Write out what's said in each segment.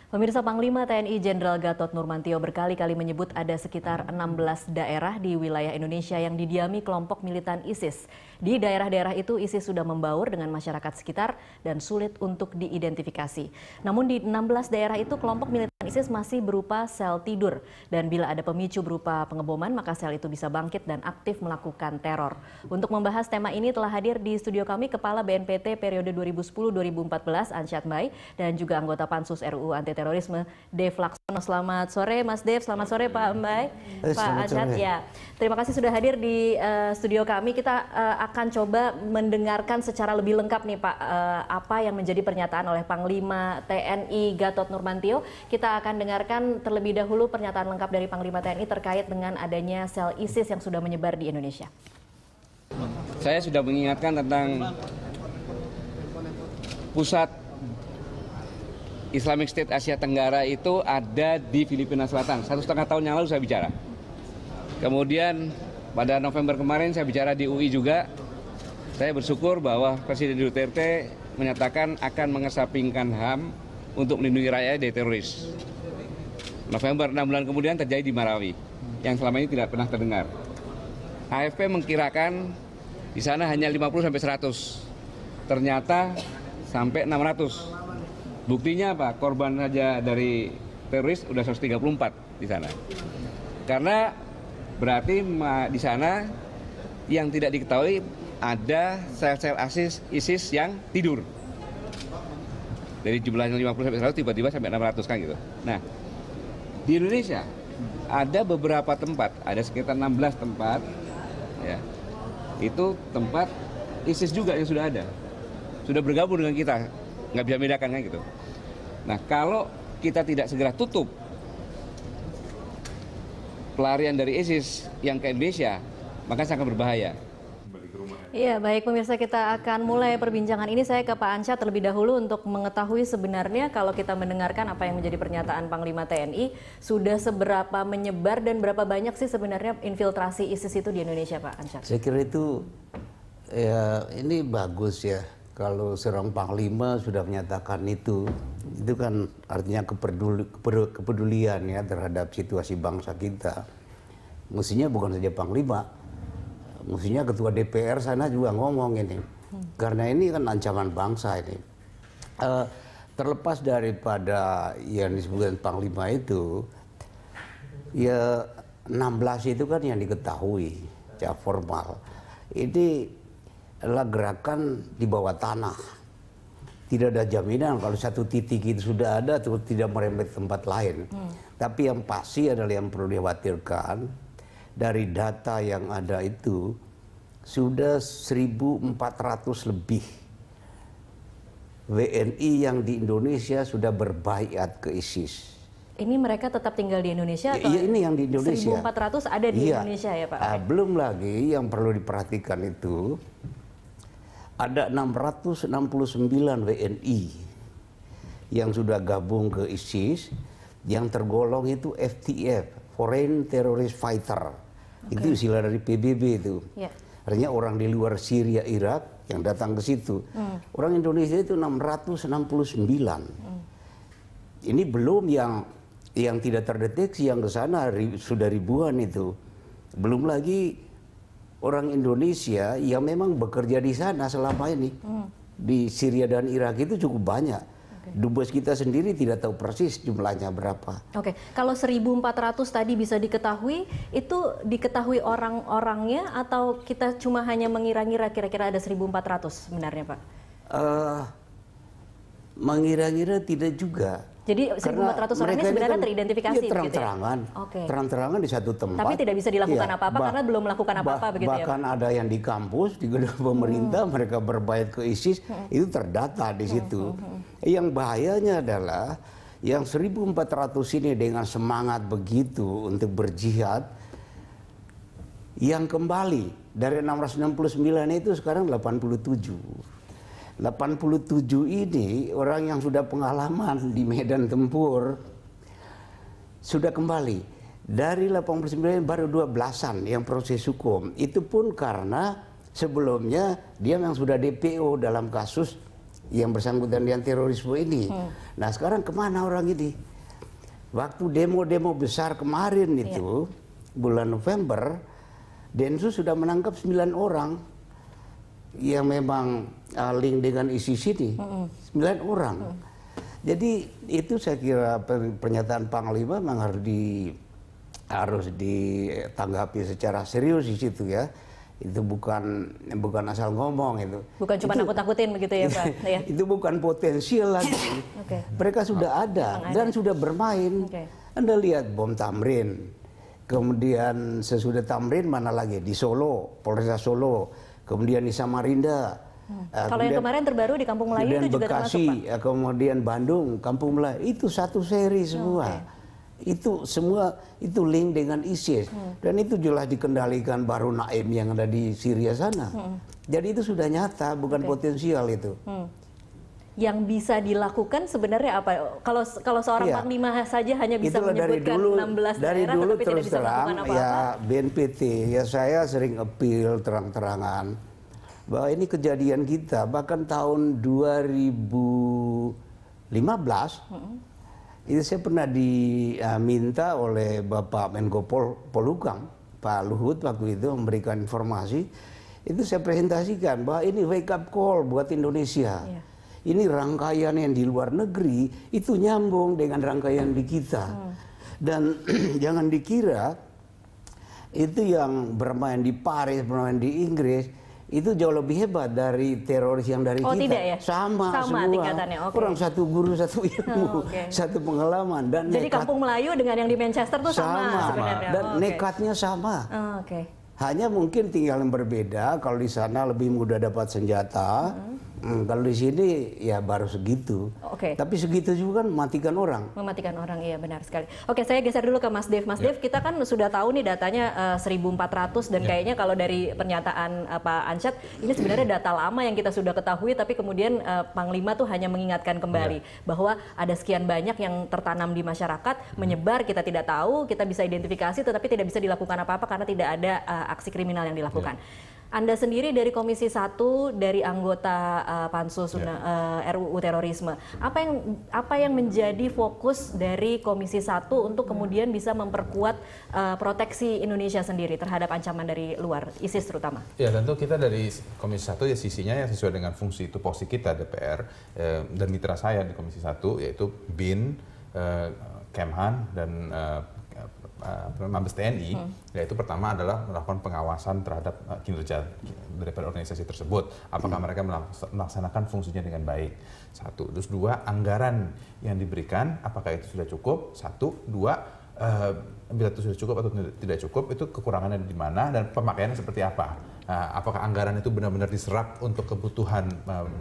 Pemirsa, Panglima TNI Jenderal Gatot Nurmantio berkali-kali menyebut ada sekitar 16 daerah di wilayah Indonesia yang didiami kelompok militan ISIS. Di daerah-daerah itu ISIS sudah membaur dengan masyarakat sekitar dan sulit untuk diidentifikasi. Namun di 16 daerah itu kelompok militan ISIS masih berupa sel tidur. Dan bila ada pemicu berupa pengeboman, maka sel itu bisa bangkit dan aktif melakukan teror. Untuk membahas tema ini telah hadir di studio kami Kepala BNPT periode 2010-2014 Ansyad Mbai dan juga anggota Pansus RUU Anti-Terorisme Dev Laksono. Selamat sore Mas Dev, selamat sore Pak Mbai, Pak Ansyad. Ya, terima kasih sudah hadir di studio kami. Kita akan coba mendengarkan secara lebih lengkap nih Pak apa yang menjadi pernyataan oleh Panglima TNI Gatot Nurmantio. Kita akan dengarkan terlebih dahulu pernyataan lengkap dari Panglima TNI terkait dengan adanya sel ISIS yang sudah menyebar di Indonesia. Saya sudah mengingatkan tentang pusat Islamic State Asia Tenggara itu ada di Filipina Selatan. 1,5 tahun yang lalu saya bicara. Kemudian pada November kemarin saya bicara di UI juga. Saya bersyukur bahwa Presiden Duterte menyatakan akan mengesampingkan HAM untuk melindungi rakyat dari teroris. November 6 bulan kemudian terjadi di Marawi yang selama ini tidak pernah terdengar. AFP mengkirakan di sana hanya 50-100. Ternyata sampai 600. Buktinya apa? Korban saja dari teroris udah 134 di sana. Karena berarti di sana yang tidak diketahui ada sel-sel ISIS yang tidur. Dari jumlahnya 50-100 tiba-tiba sampai 600 kan gitu. Nah, di Indonesia ada beberapa tempat, ada sekitar 16 tempat ya. Itu tempat ISIS juga yang sudah ada. Sudah bergabung dengan kita. Nggak bisa bedakan kan gitu. Nah, kalau kita tidak segera tutup pelarian dari ISIS yang ke Indonesia, maka sangat berbahaya. Iya, baik pemirsa, kita akan mulai perbincangan ini. Saya ke Pak Ansyad terlebih dahulu untuk mengetahui sebenarnya kalau kita mendengarkan apa yang menjadi pernyataan Panglima TNI, sudah seberapa menyebar dan berapa banyak sih sebenarnya infiltrasi ISIS itu di Indonesia, Pak Ansyad? Saya kira itu ya ini bagus ya. Kalau seorang Panglima sudah menyatakan itu kan artinya kepedulian ya terhadap situasi bangsa kita. Mestinya bukan saja Panglima, mestinya Ketua DPR sana juga ngomong ini. Karena ini kan ancaman bangsa ini. Terlepas daripada yang disebutkan Panglima itu, ya 16 itu kan yang diketahui secara formal. Ini adalah gerakan di bawah tanah. Tidak ada jaminan kalau satu titik itu sudah ada atau tidak merembet tempat lain. Tapi yang pasti adalah yang perlu dikhawatirkan dari data yang ada itu sudah 1.400 lebih WNI yang di Indonesia sudah berbaiat ke ISIS. Ini mereka tetap tinggal di Indonesia atau? Iya, ini yang di Indonesia. 1.400 ada di Indonesia ya Pak? Belum lagi yang perlu diperhatikan itu ada 669 WNI yang sudah gabung ke ISIS yang tergolong itu FTF, Foreign Terrorist Fighter. Itu istilah dari PBB itu. Artinya orang di luar Syria, Irak yang datang ke situ. Orang Indonesia itu 669. Ini belum yang tidak terdeteksi yang ke sana sudah ribuan itu. Belum lagi orang Indonesia yang memang bekerja di sana selama ini. Di Syria dan Irak itu cukup banyak. Dubes kita sendiri tidak tahu persis jumlahnya berapa. Oke, kalau 1.400 tadi bisa diketahui, itu diketahui orang-orangnya atau kita cuma hanya mengira-ngira kira-kira ada 1.400 sebenarnya Pak? Mengira-ngira tidak juga. Jadi 1.400 orang ini sebenarnya kan teridentifikasi ya, terang-terangan, terang-terangan di satu tempat. Tapi tidak bisa dilakukan apa-apa karena belum melakukan apa-apa begitu ya. Bahkan ada yang di kampus, di gedung pemerintah mereka berbait ke ISIS, itu terdata di situ. Yang bahayanya adalah yang 1.400 ini dengan semangat begitu untuk berjihad, yang kembali dari 669 itu sekarang 87. 87 ini orang yang sudah pengalaman di medan tempur sudah kembali. Dari 89 baru 12-an yang proses hukum. Itu pun karena sebelumnya dia yang sudah DPO dalam kasus yang bersangkutan dengan terorisme ini. Nah sekarang kemana orang ini? Waktu demo-demo besar kemarin itu, bulan November, Densus sudah menangkap 9 orang yang memang link dengan ISIS ini. 9 orang. Jadi itu saya kira pernyataan Panglima memang harus ditanggapi secara serius di situ ya. Itu bukan asal ngomong itu. Bukan cuma nakut-nakutin begitu ya Pak? Ya. Itu bukan potensial lagi. Mereka sudah ada dan sudah bermain. Anda lihat bom Tamrin. Kemudian sesudah Tamrin mana lagi? Di Solo, Polresta Solo. Kemudian di Samarinda. Kalau yang kemarin terbaru di Kampung Melayu itu juga Bekasi, termasuk Pak? kemudian Bandung, Kampung Melayu. Itu satu seri semua. Itu semua itu link dengan ISIS. Dan itu jelas dikendalikan Baru Naim yang ada di Syria sana. Jadi itu sudah nyata, bukan potensial itu. Yang bisa dilakukan sebenarnya apa? Kalau seorang Panglima saja hanya bisa menyebutkan 16 dari daerah dulu tetapi tidak terus bisa terang melakukan apa-apa. ya BNPT ya saya sering appeal terang-terangan bahwa ini kejadian kita bahkan tahun 2015 itu saya pernah diminta oleh Bapak Menko Polhukam Pak Luhut waktu itu memberikan informasi itu saya presentasikan bahwa ini wake up call buat Indonesia. Ini rangkaian yang di luar negeri itu nyambung dengan rangkaian di kita. Dan jangan dikira itu yang bermain di Paris, bermain di Inggris itu jauh lebih hebat dari teroris yang dari kita. Tidak ya? Sama semua. Tingkatannya. Orang satu guru, satu ilmu, satu pengalaman dan jadi nekat. Kampung Melayu dengan yang di Manchester tuh sama sebenarnya. Dan nekatnya sama. Hanya mungkin tinggal yang berbeda. Kalau di sana lebih mudah dapat senjata. Kalau di sini ya baru segitu. Tapi segitu juga kan mematikan orang. Mematikan orang, iya benar sekali. Oke, saya geser dulu ke Mas Dev. Mas Dev, kita kan sudah tahu nih datanya 1.400 dan kayaknya kalau dari pernyataan Pak Ansyad, ini sebenarnya data lama yang kita sudah ketahui, tapi kemudian Panglima tuh hanya mengingatkan kembali bahwa ada sekian banyak yang tertanam di masyarakat, menyebar, kita tidak tahu, kita bisa identifikasi, tetapi tidak bisa dilakukan apa-apa karena tidak ada aksi kriminal yang dilakukan. Anda sendiri dari Komisi 1, dari anggota Pansus RUU Terorisme, apa yang menjadi fokus dari Komisi 1 untuk kemudian bisa memperkuat proteksi Indonesia sendiri terhadap ancaman dari luar, ISIS terutama? Ya tentu kita dari Komisi 1 ya sisinya yang sesuai dengan fungsi tupoksi kita DPR dan mitra saya di Komisi 1 yaitu BIN, Kemhan dan Mabes TNI, yaitu pertama adalah melakukan pengawasan terhadap kinerja daripada organisasi tersebut. Apakah mereka melaksanakan fungsinya dengan baik? Satu. Terus dua, anggaran yang diberikan, apakah itu sudah cukup? Satu. Dua, bila itu sudah cukup atau tidak cukup, itu kekurangannya di mana dan pemakaiannya seperti apa? Apakah anggaran itu benar-benar diserap untuk kebutuhan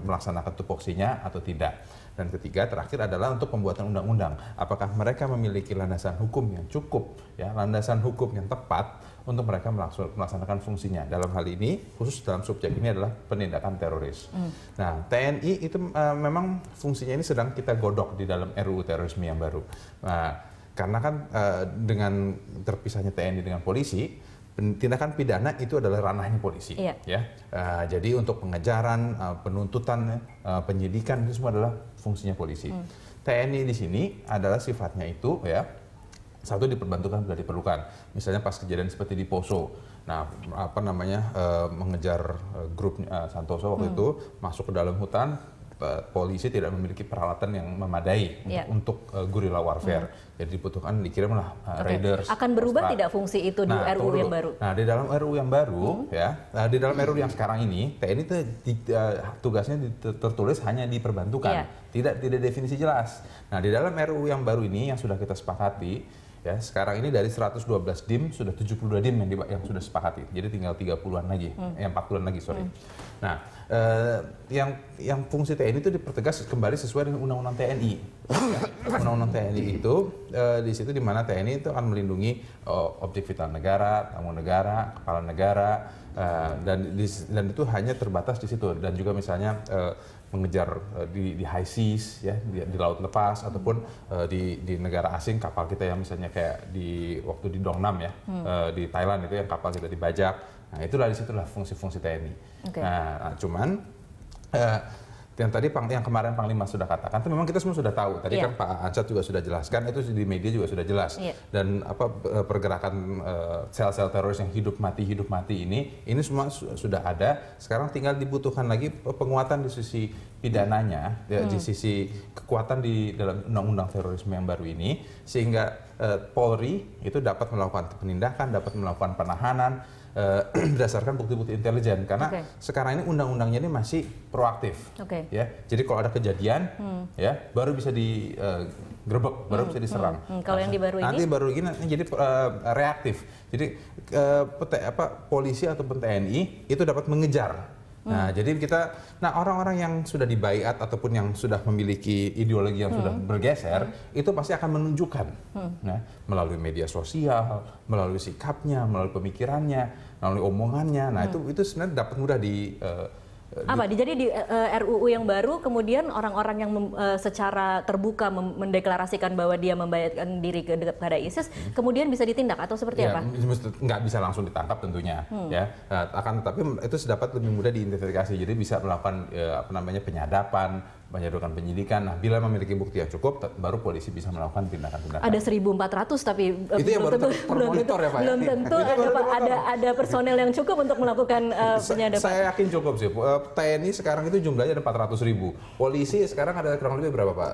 melaksanakan tupoksinya atau tidak? Dan ketiga, terakhir adalah untuk pembuatan undang-undang. Apakah mereka memiliki landasan hukum yang cukup, ya, landasan hukum yang tepat untuk mereka melaksanakan fungsinya. Dalam hal ini, khusus dalam subjek ini adalah penindakan teroris. Nah, TNI itu memang fungsinya ini sedang kita godok di dalam RUU terorisme yang baru. Karena kan dengan terpisahnya TNI dengan polisi, tindakan pidana itu adalah ranahnya polisi, ya. Jadi untuk pengejaran, penuntutan, penyidikan itu semua adalah fungsinya polisi. TNI di sini adalah sifatnya itu, ya, satu diperbantukan bila diperlukan. Misalnya pas kejadian seperti di Poso, nah mengejar grup Santoso waktu itu masuk ke dalam hutan. Polisi tidak memiliki peralatan yang memadai untuk guerrilla warfare. Jadi dibutuhkan dikirimlah raiders. Akan berubah tidak fungsi itu di RUU yang baru? Nah, di dalam RUU yang baru, di dalam RUU yang sekarang ini, TNI itu tugasnya tertulis hanya diperbantukan, tidak definisi jelas. Nah, di dalam RUU yang baru ini yang sudah kita sepakati, ya, sekarang ini dari 112 DIM sudah 72 DIM yang sudah sepakati. Jadi tinggal 30-an lagi, 40-an lagi, sorry. Nah, yang fungsi TNI itu dipertegas kembali sesuai dengan Undang-Undang TNI. Ya. Undang-Undang TNI itu di situ di mana TNI itu akan melindungi objek vital negara, tamu negara, kepala negara, dan itu hanya terbatas di situ. Dan juga misalnya mengejar di high seas, ya, di laut lepas, ataupun di negara asing, kapal kita yang misalnya kayak waktu di Dongnam, ya, di Thailand itu yang kapal kita dibajak. Nah, itulah disitulah fungsi-fungsi TNI. Nah, cuman Yang tadi yang kemarin Panglima sudah katakan, itu memang kita semua sudah tahu. Tadi kan Pak Ansat juga sudah jelaskan, itu di media juga sudah jelas. Dan pergerakan sel-sel teroris yang hidup mati ini semua sudah ada. Sekarang tinggal dibutuhkan lagi penguatan di sisi pidananya, di sisi kekuatan di dalam undang-undang terorisme yang baru ini, sehingga Polri itu dapat melakukan penindakan, dapat melakukan penahanan berdasarkan bukti-bukti intelijen, karena sekarang ini undang-undangnya ini masih proaktif, ya. Jadi kalau ada kejadian, ya baru bisa digerebek, baru bisa diserang. Kalau yang baru ini? Nanti baru ini jadi reaktif. Jadi polisi ataupun TNI itu dapat mengejar. Nah, jadi orang-orang yang sudah dibaiat ataupun yang sudah memiliki ideologi yang sudah bergeser, itu pasti akan menunjukkan, melalui media sosial, melalui sikapnya, melalui pemikirannya, melalui omongannya. Nah, itu sebenarnya dapat mudah jadi di RUU yang baru kemudian orang-orang yang secara terbuka mendeklarasikan bahwa dia membayatkan diri kepada ISIS kemudian bisa ditindak atau seperti apa? Nggak bisa langsung ditangkap tentunya, ya. Tapi itu dapat lebih mudah diidentifikasi. Jadi bisa melakukan penyadapan, penyidikan. Nah, bila memiliki bukti yang cukup, baru polisi bisa melakukan tindakan-tindakan. Ada 1.400 tapi itu yang baru termonitor ya Pak. Belum tentu ada personel yang cukup untuk melakukan penyadapan. Saya yakin cukup sih. TNI sekarang itu jumlahnya ada 400.000. Polisi sekarang ada kurang lebih berapa Pak?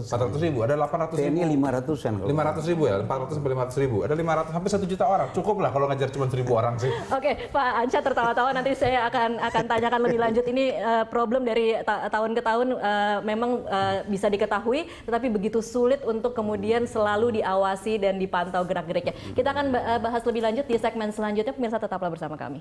400.000. Ada 800.000. TNI 500-an. 500.000 ya, 400 sampai 500.000. Ada 500 sampai 1 juta orang. Cukup lah kalau ngajar cuma 1.000 orang sih. Oke, Pak Ansat tertawa-tawa, nanti saya akan tanyakan lebih lanjut. Ini problem dari tahun ke tahun memang bisa diketahui, tetapi begitu sulit untuk kemudian selalu diawasi dan dipantau gerak-geriknya. Kita akan bahas lebih lanjut di segmen selanjutnya. Pemirsa tetaplah bersama kami.